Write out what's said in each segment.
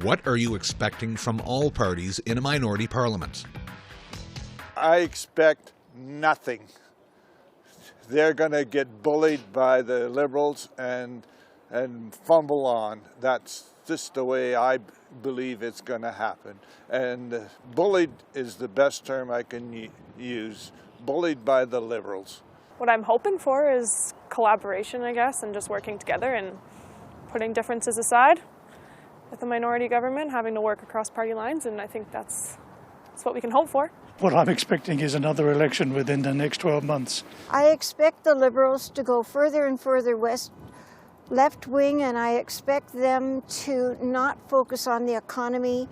What are you expecting from all parties in a minority parliament? I expect nothing. They're going to get bullied by the Liberals and fumble on. That's just the way I believe it's going to happen. And bullied is the best term I can use. Bullied by the Liberals. What I'm hoping for is collaboration, I guess, and just working together and putting differences aside with the minority government, having to work across party lines, and I think that's what we can hope for. What I'm expecting is another election within the next 12 months. I expect the Liberals to go further and further left wing, and I expect them to not focus on the economy.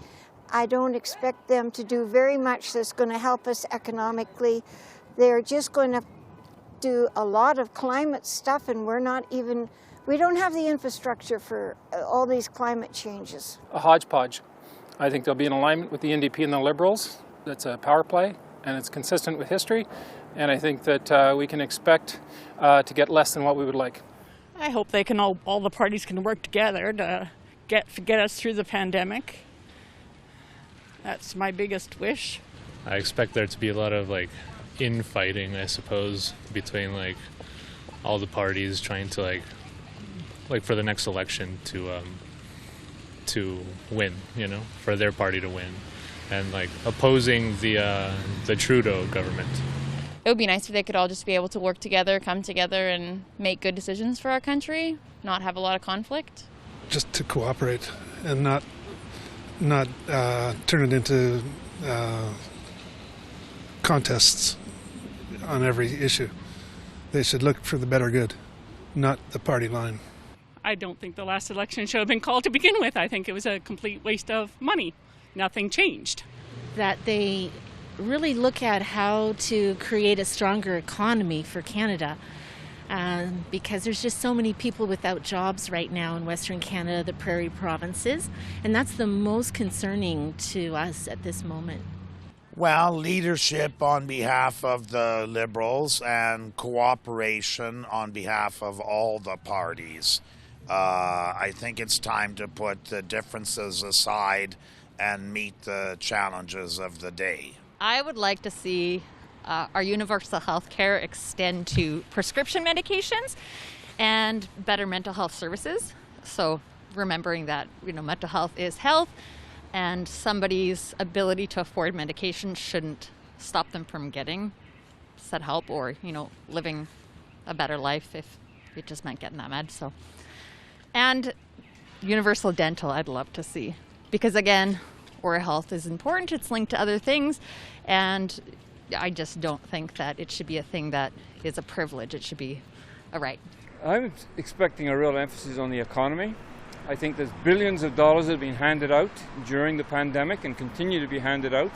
I don't expect them to do very much that's going to help us economically. They're just going to do a lot of climate stuff, and we don't have the infrastructure for all these climate changes. A hodgepodge. I think they'll be in alignment with the NDP and the Liberals. That's a power play, and it's consistent with history. And I think that we can expect to get less than what we would like. I hope they can all the parties can work together to get us through the pandemic. That's my biggest wish. I expect there to be a lot of infighting, I suppose, between all the parties trying to for the next election to win, for their party to win, and opposing the Trudeau government. It would be nice if they could all just be able to work together, come together and make good decisions for our country, not have a lot of conflict. Just to cooperate and not turn it into contests on every issue. They should look for the better good, not the party line. I don't think the last election should have been called to begin with. I think it was a complete waste of money. Nothing changed. That they really look at how to create a stronger economy for Canada, because there's just so many people without jobs right now in Western Canada, the prairie provinces, and that's the most concerning to us at this moment. Well, leadership on behalf of the Liberals and cooperation on behalf of all the parties. I think it's time to put the differences aside and meet the challenges of the day. I would like to see our universal health care extend to prescription medications and better mental health services. So remembering that, mental health is health, and somebody's ability to afford medication shouldn't stop them from getting said help or, living a better life if it just meant getting that med. And universal dental I'd love to see, because again, oral health is important. It's linked to other things, and I just don't think that it should be a thing that is a privilege. It should be a right. I'm expecting a real emphasis on the economy. I think there's billions of dollars that have been handed out during the pandemic and continue to be handed out.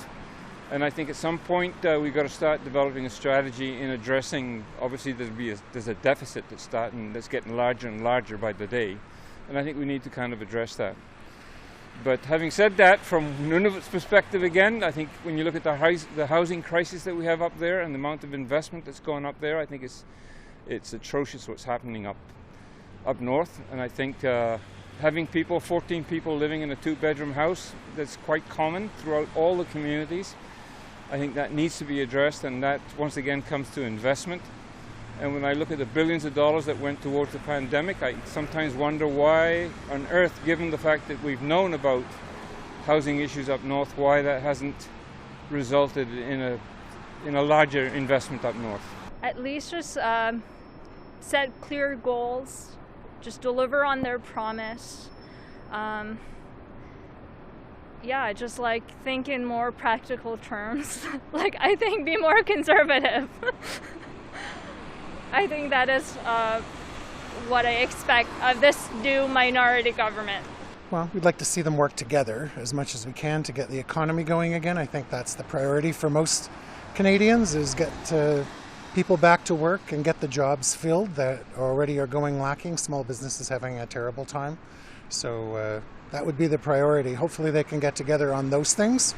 And I think at some point we've got to start developing a strategy in addressing, obviously there's a deficit that's getting larger and larger by the day. And I think we need to kind of address that. But having said that, from Nunavut's perspective again, I think when you look at the housing crisis that we have up there and the amount of investment that's going up there, I think it's atrocious what's happening up north. And I think having 14 people living in a 2-bedroom house, that's quite common throughout all the communities. I think that needs to be addressed, and that once again comes to investment. And when I look at the billions of dollars that went towards the pandemic, I sometimes wonder why on earth, given the fact that we've known about housing issues up north, why that hasn't resulted in a larger investment up north. At least just set clear goals, just deliver on their promise. Just think in more practical terms. I think be more conservative. I think that is what I expect of this new minority government. Well, we'd like to see them work together as much as we can to get the economy going again. I think that's the priority for most Canadians, is get people back to work and get the jobs filled that already are going lacking. Small businesses having a terrible time. So that would be the priority. Hopefully they can get together on those things.